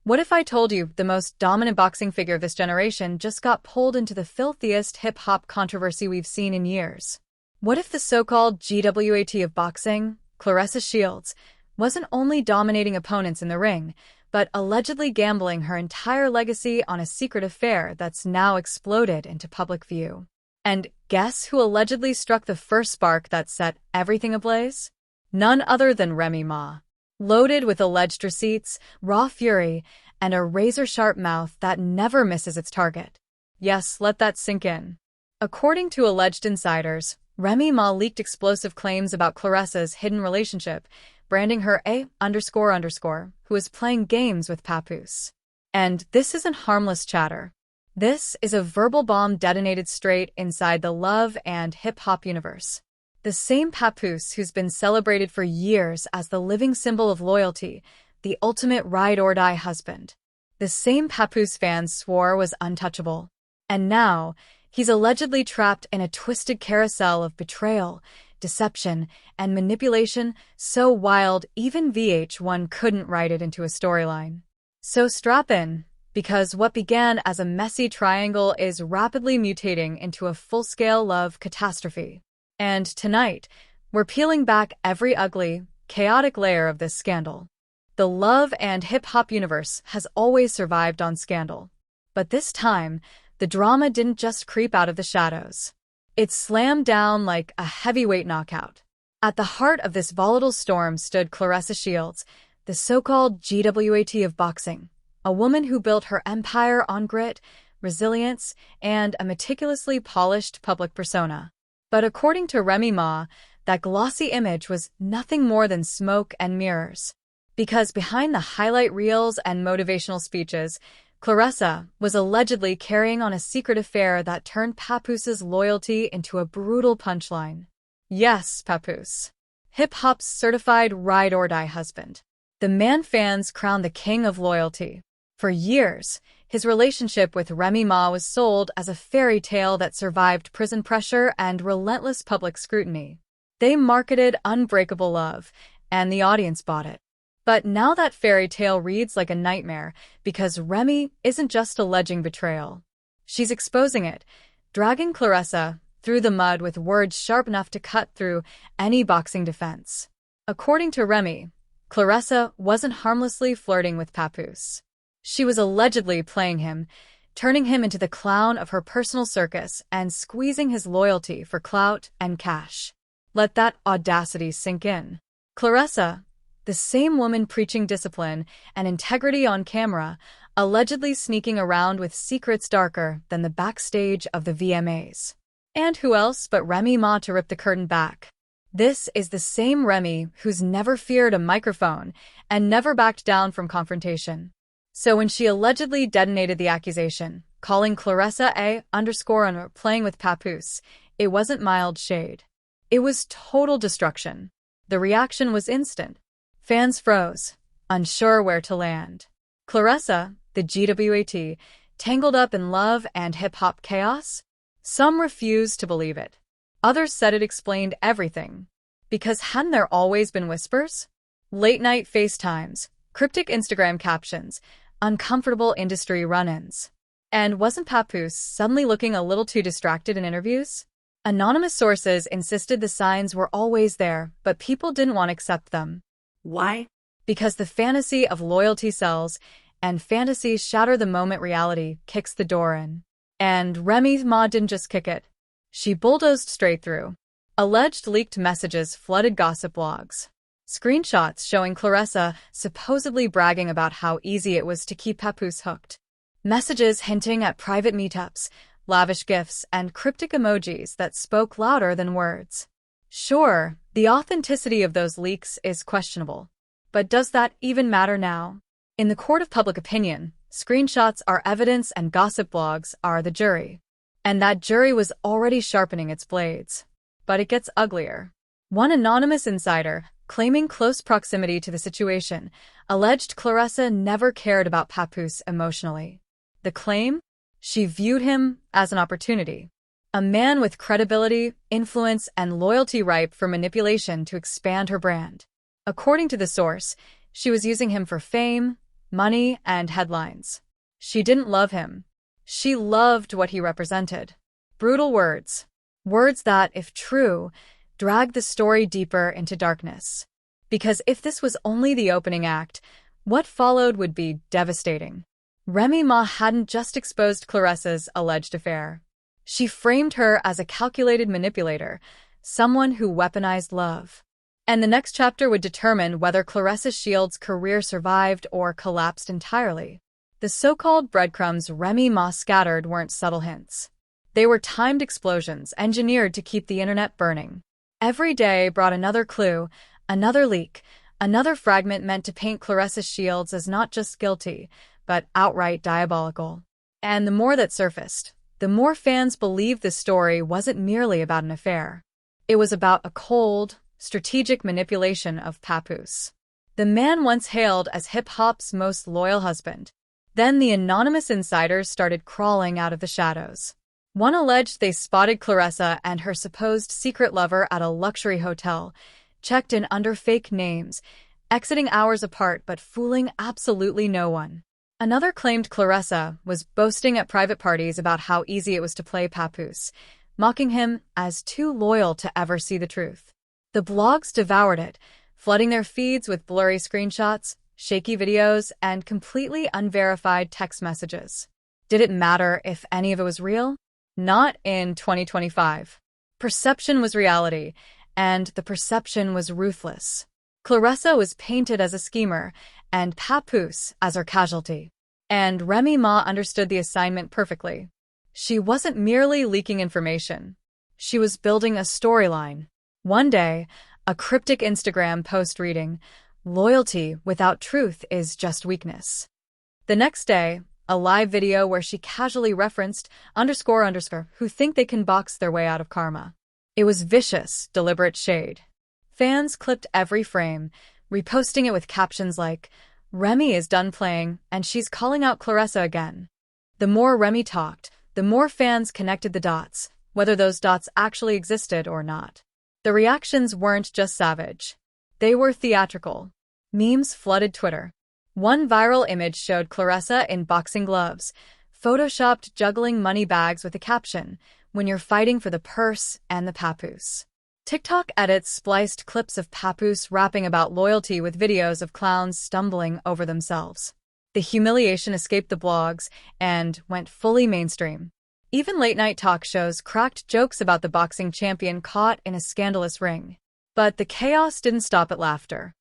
What if I told you the most dominant boxing figure of this generation just got pulled into the filthiest hip-hop controversy we've seen in years? What if the so-called GWAT of boxing, Claressa Shields, wasn't only dominating opponents in the ring, but allegedly gambling her entire legacy on a secret affair that's now exploded into public view? And guess who allegedly struck the first spark that set everything ablaze? None other than Remy Ma. Loaded with alleged receipts, raw fury, and a razor-sharp mouth that never misses its target. Yes, let that sink in. According to alleged insiders, Remy Ma leaked explosive claims about Claressa's hidden relationship, branding her __, who is playing games with Papoose. And this isn't harmless chatter. This is a verbal bomb detonated straight inside the love and hip-hop universe. The same Papoose who's been celebrated for years as the living symbol of loyalty, the ultimate ride-or-die husband. The same Papoose fans swore was untouchable. And now, he's allegedly trapped in a twisted carousel of betrayal, deception, and manipulation so wild even VH1 couldn't write it into a storyline. So strap in, because what began as a messy triangle is rapidly mutating into a full-scale love catastrophe. And tonight, we're peeling back every ugly, chaotic layer of this scandal. The love and hip-hop universe has always survived on scandal. But this time, the drama didn't just creep out of the shadows. It slammed down like a heavyweight knockout. At the heart of this volatile storm stood Claressa Shields, the so-called GWAT of boxing, a woman who built her empire on grit, resilience, and a meticulously polished public persona. But according to Remy Ma, that glossy image was nothing more than smoke and mirrors. Because behind the highlight reels and motivational speeches, Claressa was allegedly carrying on a secret affair that turned Papoose's loyalty into a brutal punchline. Yes, Papoose. Hip-hop's certified ride-or-die husband. The man fans crown the king of loyalty. For years, his relationship with Remy Ma was sold as a fairy tale that survived prison pressure and relentless public scrutiny. They marketed unbreakable love, and the audience bought it. But now that fairy tale reads like a nightmare because Remy isn't just alleging betrayal. She's exposing it, dragging Claressa through the mud with words sharp enough to cut through any boxing defense. According to Remy, Claressa wasn't harmlessly flirting with Papoose. She was allegedly playing him, turning him into the clown of her personal circus and squeezing his loyalty for clout and cash. Let that audacity sink in. Claressa, the same woman preaching discipline and integrity on camera, allegedly sneaking around with secrets darker than the backstage of the VMAs. And who else but Remy Ma to rip the curtain back? This is the same Remy who's never feared a microphone and never backed down from confrontation. So when she allegedly detonated the accusation, calling Claressa __ playing with Papoose, it wasn't mild shade. It was total destruction. The reaction was instant. Fans froze, unsure where to land. Claressa, the GWAT, tangled up in love and hip-hop chaos? Some refused to believe it. Others said it explained everything. Because hadn't there always been whispers? Late-night FaceTimes, cryptic Instagram captions, uncomfortable industry run-ins. And wasn't Papoose suddenly looking a little too distracted in interviews? Anonymous sources insisted the signs were always there, but people didn't want to accept them. Why? Because the fantasy of loyalty sells, and fantasy shatter the moment reality kicks the door in. And Remy Ma didn't just kick it. She bulldozed straight through. Alleged leaked messages flooded gossip blogs. Screenshots showing Claressa supposedly bragging about how easy it was to keep Papoose hooked. Messages hinting at private meetups, lavish gifts, and cryptic emojis that spoke louder than words. Sure, the authenticity of those leaks is questionable. But does that even matter now? In the court of public opinion, screenshots are evidence and gossip blogs are the jury. And that jury was already sharpening its blades. But it gets uglier. One anonymous insider, claiming close proximity to the situation, alleged Claressa never cared about Papoose emotionally. The claim? She viewed him as an opportunity. A man with credibility, influence, and loyalty ripe for manipulation to expand her brand. According to the source, she was using him for fame, money, and headlines. She didn't love him. She loved what he represented. Brutal words. Words that, if true, dragged the story deeper into darkness. Because if this was only the opening act, what followed would be devastating. Remy Ma hadn't just exposed Claressa's alleged affair. She framed her as a calculated manipulator, someone who weaponized love. And the next chapter would determine whether Claressa Shields' career survived or collapsed entirely. The so-called breadcrumbs Remy Ma scattered weren't subtle hints. They were timed explosions engineered to keep the internet burning. Every day brought another clue, another leak, another fragment meant to paint Claressa Shields as not just guilty, but outright diabolical. And the more that surfaced, the more fans believed the story wasn't merely about an affair. It was about a cold, strategic manipulation of Papoose, the man once hailed as hip-hop's most loyal husband. Then the anonymous insiders started crawling out of the shadows. One alleged they spotted Claressa and her supposed secret lover at a luxury hotel, checked in under fake names, exiting hours apart but fooling absolutely no one. Another claimed Claressa was boasting at private parties about how easy it was to play Papoose, mocking him as too loyal to ever see the truth. The blogs devoured it, flooding their feeds with blurry screenshots, shaky videos, and completely unverified text messages. Did it matter if any of it was real? Not in 2025. Perception was reality, and the perception was ruthless. Claressa was painted as a schemer, and Papoose as her casualty. And Remy Ma understood the assignment perfectly. She wasn't merely leaking information. She was building a storyline. One day, a cryptic Instagram post reading, "Loyalty without truth is just weakness." The next day, a live video where she casually referenced __, who think they can box their way out of karma. It was vicious, deliberate shade. Fans clipped every frame, reposting it with captions like, "Remy is done playing, and she's calling out Claressa again." The more Remy talked, the more fans connected the dots, whether those dots actually existed or not. The reactions weren't just savage. They were theatrical. Memes flooded Twitter. One viral image showed Claressa in boxing gloves, photoshopped juggling money bags with a caption, "When you're fighting for the purse and the Papoose." TikTok edits spliced clips of Papoose rapping about loyalty with videos of clowns stumbling over themselves. The humiliation escaped the blogs and went fully mainstream. Even late-night talk shows cracked jokes about the boxing champion caught in a scandalous ring. But the chaos didn't stop at laughter.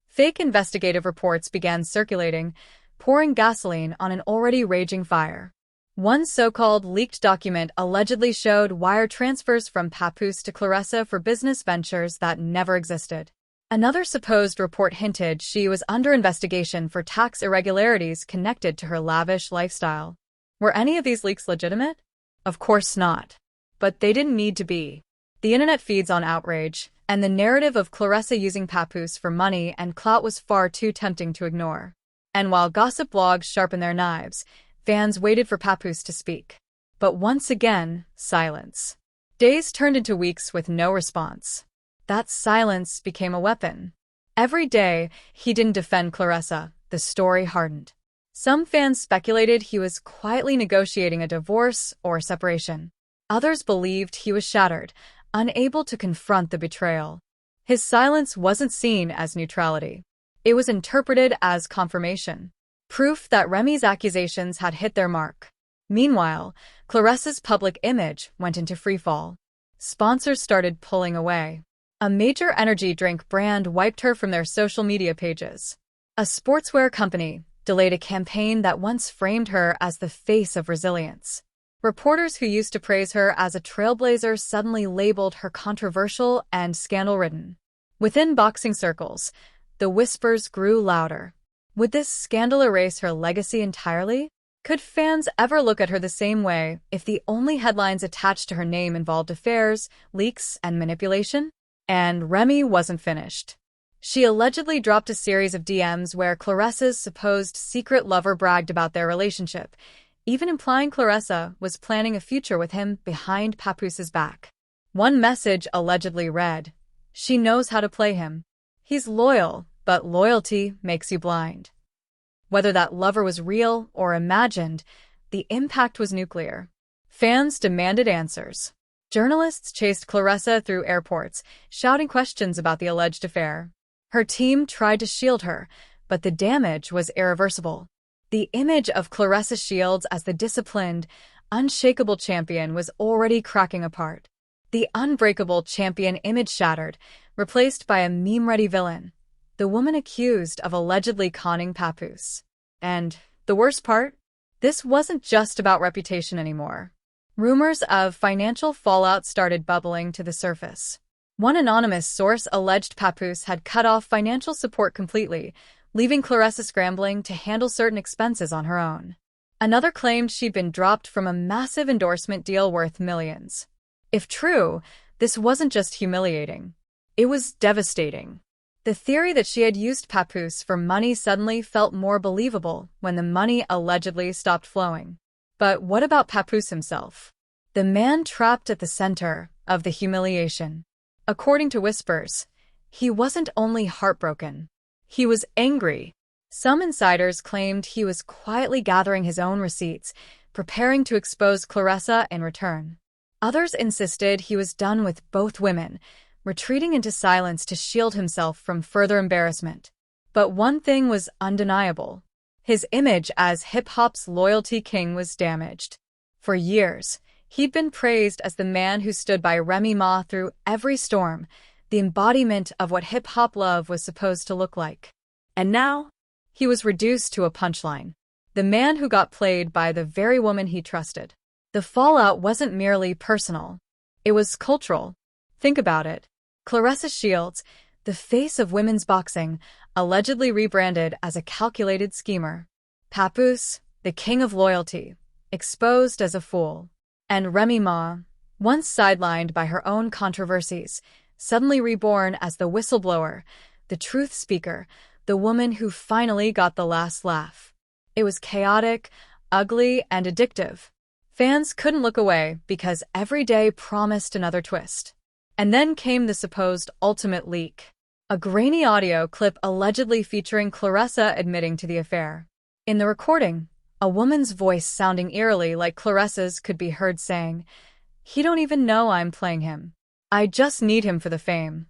Fake investigative reports began circulating, pouring gasoline on an already raging fire. One so-called leaked document allegedly showed wire transfers from Papoose to Claressa for business ventures that never existed. Another supposed report hinted she was under investigation for tax irregularities connected to her lavish lifestyle. Were any of these leaks legitimate? Of course not. But they didn't need to be. The internet feeds on outrage, and the narrative of Claressa using Papoose for money and clout was far too tempting to ignore. And while gossip blogs sharpened their knives, fans waited for Papoose to speak. But once again, silence. Days turned into weeks with no response. That silence became a weapon. Every day, he didn't defend Claressa, the story hardened. Some fans speculated he was quietly negotiating a divorce or separation. Others believed he was shattered, unable to confront the betrayal. His silence wasn't seen as neutrality. It was interpreted as confirmation. Proof that Remy's accusations had hit their mark. Meanwhile, Claressa's public image went into freefall. Sponsors started pulling away. A major energy drink brand wiped her from their social media pages. A sportswear company delayed a campaign that once framed her as the face of resilience. Reporters who used to praise her as a trailblazer suddenly labeled her controversial and scandal-ridden. Within boxing circles, the whispers grew louder. Would this scandal erase her legacy entirely? Could fans ever look at her the same way if the only headlines attached to her name involved affairs, leaks, and manipulation? And Remy wasn't finished. She allegedly dropped a series of DMs where Claressa's supposed secret lover bragged about their relationship, even implying Claressa was planning a future with him behind Papoose's back. One message allegedly read, "She knows how to play him. He's loyal, but loyalty makes you blind." Whether that lover was real or imagined, the impact was nuclear. Fans demanded answers. Journalists chased Claressa through airports, shouting questions about the alleged affair. Her team tried to shield her, but the damage was irreversible. The image of Claressa Shields as the disciplined, unshakable champion was already cracking apart. The unbreakable champion image shattered, replaced by a meme-ready villain, the woman accused of allegedly conning Papoose. And the worst part? This wasn't just about reputation anymore. Rumors of financial fallout started bubbling to the surface. One anonymous source alleged Papoose had cut off financial support completely, leaving Claressa scrambling to handle certain expenses on her own. Another claimed she'd been dropped from a massive endorsement deal worth millions. If true, this wasn't just humiliating. It was devastating. The theory that she had used Papoose for money suddenly felt more believable when the money allegedly stopped flowing. But what about Papoose himself? The man trapped at the center of the humiliation. According to whispers, he wasn't only heartbroken. He was angry. Some insiders claimed he was quietly gathering his own receipts, preparing to expose Claressa in return. Others insisted he was done with both women, retreating into silence to shield himself from further embarrassment. But one thing was undeniable. His image as hip-hop's loyalty king was damaged. For years, he'd been praised as the man who stood by Remy Ma through every storm, the embodiment of what hip-hop love was supposed to look like. And now, he was reduced to a punchline. The man who got played by the very woman he trusted. The fallout wasn't merely personal. It was cultural. Think about it. Claressa Shields, the face of women's boxing, allegedly rebranded as a calculated schemer. Papoose, the king of loyalty, exposed as a fool. And Remy Ma, once sidelined by her own controversies, suddenly reborn as the whistleblower, the truth speaker, the woman who finally got the last laugh. It was chaotic, ugly, and addictive. Fans couldn't look away because every day promised another twist. And then came the supposed ultimate leak. A grainy audio clip allegedly featuring Claressa admitting to the affair. In the recording, a woman's voice sounding eerily like Claressa's could be heard saying, "He don't even know I'm playing him. I just need him for the fame."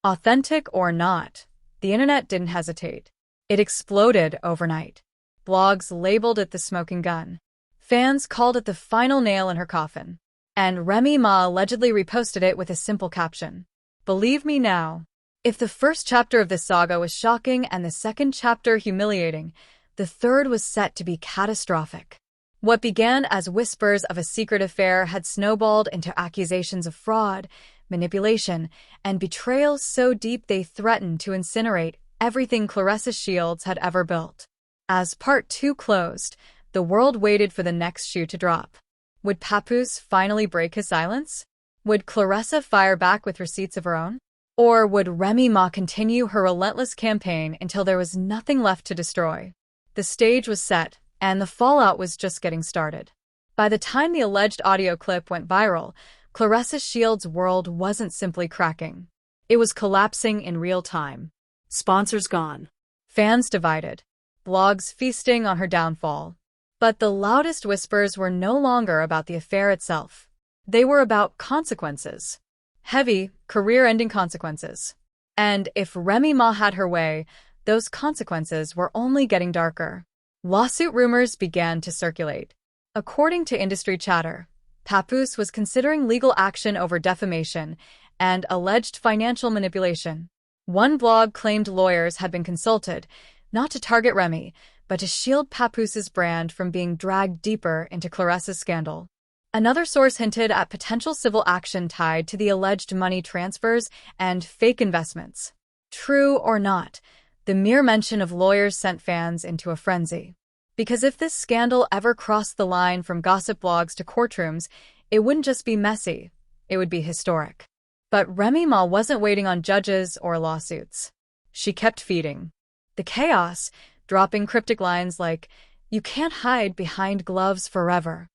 Authentic or not, the internet didn't hesitate. It exploded overnight. Blogs labeled it the smoking gun. Fans called it the final nail in her coffin. And Remy Ma allegedly reposted it with a simple caption. "Believe me now." If the first chapter of this saga was shocking and the second chapter humiliating, the third was set to be catastrophic. What began as whispers of a secret affair had snowballed into accusations of fraud, manipulation, and betrayal so deep they threatened to incinerate everything Claressa Shields had ever built. As part 2 closed, the world waited for the next shoe to drop. Would Papoose finally break his silence? Would Claressa fire back with receipts of her own? Or would Remy Ma continue her relentless campaign until there was nothing left to destroy? The stage was set, and the fallout was just getting started. By the time the alleged audio clip went viral, Claressa Shields' world wasn't simply cracking. It was collapsing in real time. Sponsors gone. Fans divided. Blogs feasting on her downfall. But the loudest whispers were no longer about the affair itself. They were about consequences. Heavy, career-ending consequences. And if Remy Ma had her way, those consequences were only getting darker. Lawsuit rumors began to circulate. According to industry chatter, Papoose was considering legal action over defamation and alleged financial manipulation. One blog claimed lawyers had been consulted, not to target Remy, but to shield Papoose's brand from being dragged deeper into Claressa's scandal. Another source hinted at potential civil action tied to the alleged money transfers and fake investments. True or not, the mere mention of lawyers sent fans into a frenzy. Because if this scandal ever crossed the line from gossip blogs to courtrooms, it wouldn't just be messy, it would be historic. But Remy Ma wasn't waiting on judges or lawsuits. She kept feeding the chaos, dropping cryptic lines like, "You can't hide behind gloves forever."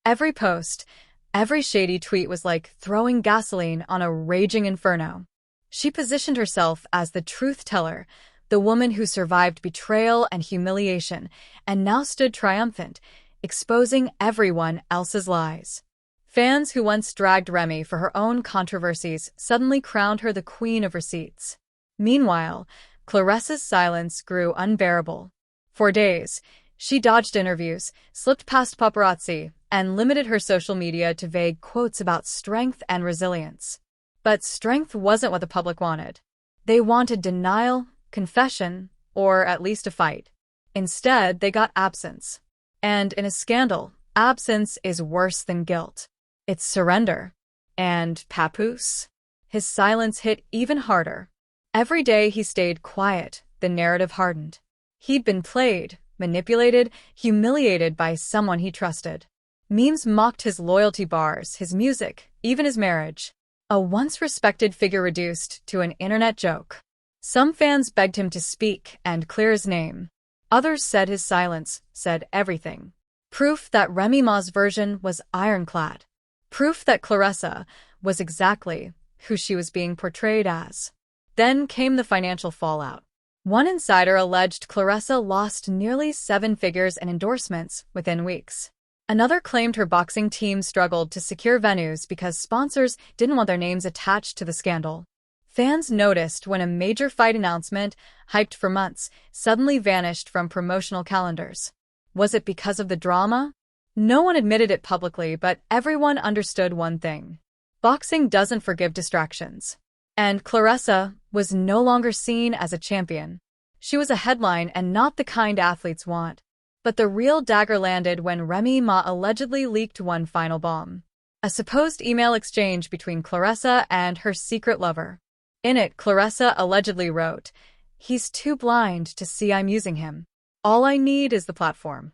Every post, every shady tweet was like throwing gasoline on a raging inferno. She positioned herself as the truth teller, the woman who survived betrayal and humiliation and now stood triumphant, exposing everyone else's lies. Fans who once dragged Remy for her own controversies suddenly crowned her the queen of receipts. Meanwhile, Claressa's silence grew unbearable. For days, she dodged interviews, slipped past paparazzi, and limited her social media to vague quotes about strength and resilience. But strength wasn't what the public wanted. They wanted denial, confession, or at least a fight. Instead, they got absence. And in a scandal, absence is worse than guilt. It's surrender. And Papoose? His silence hit even harder. Every day he stayed quiet, the narrative hardened. He'd been played, manipulated, humiliated by someone he trusted. Memes mocked his loyalty bars, his music, even his marriage. A once respected figure reduced to an internet joke. Some fans begged him to speak and clear his name. Others said his silence said everything. Proof that Remy Ma's version was ironclad. Proof that Claressa was exactly who she was being portrayed as. Then came the financial fallout. One insider alleged Claressa lost nearly 7 figures in endorsements within weeks. Another claimed her boxing team struggled to secure venues because sponsors didn't want their names attached to the scandal. Fans noticed when a major fight announcement, hyped for months, suddenly vanished from promotional calendars. Was it because of the drama? No one admitted it publicly, but everyone understood one thing. Boxing doesn't forgive distractions. And Claressa was no longer seen as a champion. She was a headline and not the kind athletes want. But the real dagger landed when Remy Ma allegedly leaked one final bomb. A supposed email exchange between Claressa and her secret lover. In it, Claressa allegedly wrote, "He's too blind to see I'm using him. All I need is the platform."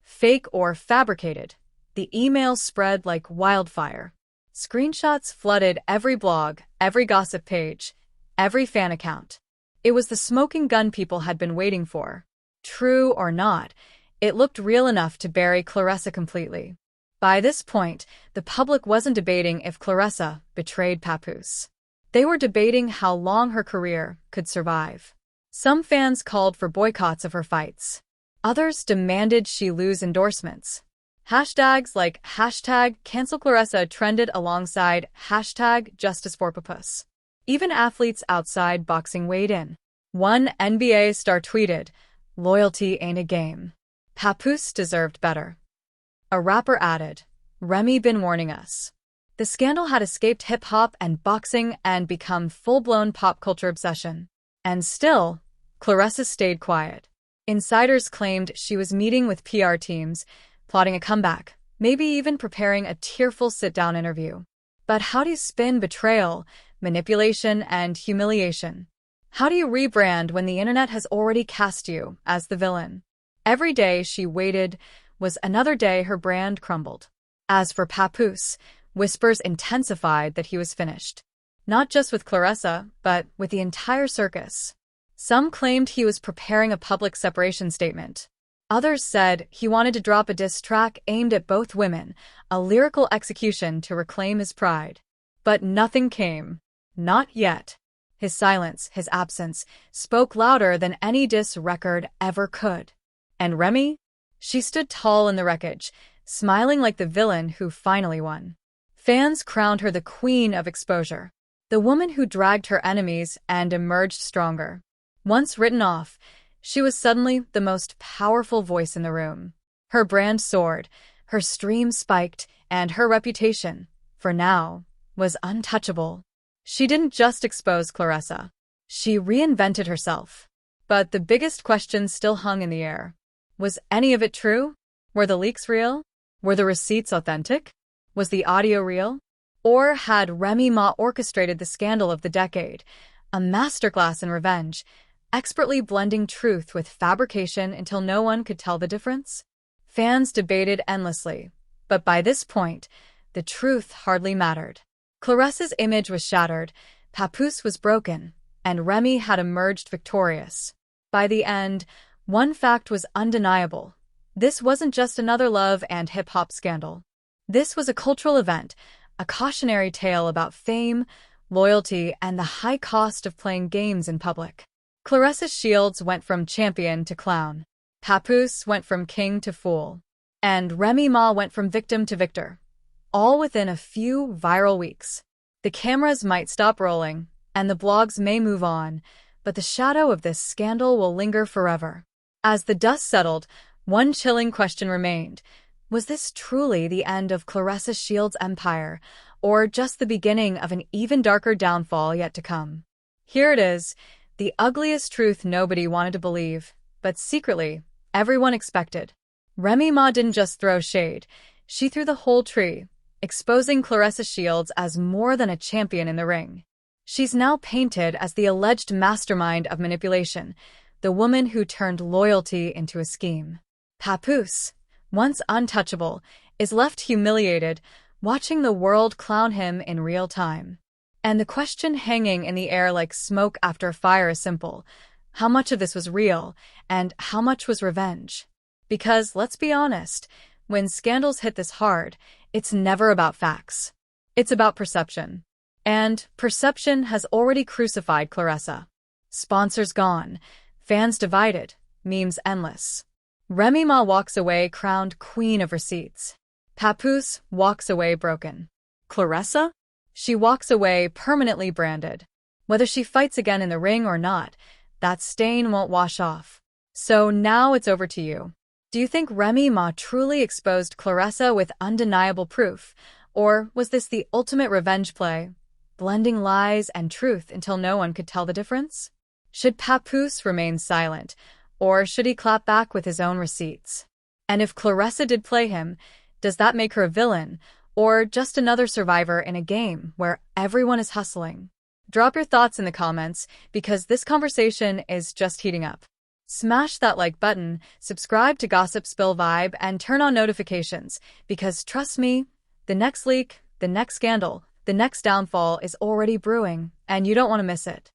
Fake or fabricated, the email spread like wildfire. Screenshots flooded every blog, every gossip page, every fan account. It was the smoking gun people had been waiting for. True or not, it looked real enough to bury Claressa completely. By this point, the public wasn't debating if Claressa betrayed Papoose. They were debating how long her career could survive. Some fans called for boycotts of her fights. Others demanded she lose endorsements. Hashtags like #CancelClaressa trended alongside #JusticeForPapoose. Even athletes outside boxing weighed in. One NBA star tweeted, "Loyalty ain't a game. Papoose deserved better." A rapper added, "Remy been warning us." The scandal had escaped hip-hop and boxing and become full-blown pop culture obsession. And still, Claressa stayed quiet. Insiders claimed she was meeting with PR teams, plotting a comeback, maybe even preparing a tearful sit-down interview. But how do you spin betrayal, manipulation, and humiliation? How do you rebrand when the internet has already cast you as the villain? Every day she waited was another day her brand crumbled. As for Papoose, whispers intensified that he was finished. Not just with Claressa, but with the entire circus. Some claimed he was preparing a public separation statement. Others said he wanted to drop a diss track aimed at both women, a lyrical execution to reclaim his pride. But nothing came. Not yet. His silence, his absence, spoke louder than any diss record ever could. And Remy? She stood tall in the wreckage, smiling like the villain who finally won. Fans crowned her the queen of exposure, the woman who dragged her enemies and emerged stronger. Once written off, she was suddenly the most powerful voice in the room. Her brand soared, her stream spiked, and her reputation, for now, was untouchable. She didn't just expose Claressa. She reinvented herself. But the biggest question still hung in the air. Was any of it true? Were the leaks real? Were the receipts authentic? Was the audio real? Or had Remy Ma orchestrated the scandal of the decade, a masterclass in revenge, expertly blending truth with fabrication until no one could tell the difference? Fans debated endlessly, but by this point, the truth hardly mattered. Claressa's image was shattered, Papoose was broken, and Remy had emerged victorious. By the end, one fact was undeniable. This wasn't just another love and hip-hop scandal. This was a cultural event, a cautionary tale about fame, loyalty, and the high cost of playing games in public. Claressa Shields went from champion to clown. Papoose went from king to fool. And Remy Ma went from victim to victor. All within a few viral weeks. The cameras might stop rolling, and the blogs may move on, but the shadow of this scandal will linger forever. As the dust settled, one chilling question remained. Was this truly the end of Claressa Shields' empire, or just the beginning of an even darker downfall yet to come? Here it is, the ugliest truth nobody wanted to believe, but secretly, everyone expected. Remy Ma didn't just throw shade, she threw the whole tree, exposing Claressa Shields as more than a champion in the ring. She's now painted as the alleged mastermind of manipulation, the woman who turned loyalty into a scheme. Papoose, once untouchable, is left humiliated, watching the world clown him in real time. And the question hanging in the air like smoke after fire is simple. How much of this was real, and how much was revenge? Because, let's be honest, when scandals hit this hard, it's never about facts. It's about perception. And perception has already crucified Claressa. Sponsors gone, fans divided, memes endless. Remy Ma walks away crowned queen of receipts. Papoose walks away broken. Claressa? She walks away permanently branded. Whether she fights again in the ring or not, that stain won't wash off. So now it's over to you. Do you think Remy Ma truly exposed Claressa with undeniable proof, or was this the ultimate revenge play, blending lies and truth until no one could tell the difference? Should Papoose remain silent, or should he clap back with his own receipts? And if Claressa did play him, does that make her a villain, or just another survivor in a game where everyone is hustling? Drop your thoughts in the comments, because this conversation is just heating up. Smash that like button, subscribe to Gossip Spill Vibe, and turn on notifications, because trust me, the next leak, the next scandal, the next downfall is already brewing, and you don't want to miss it.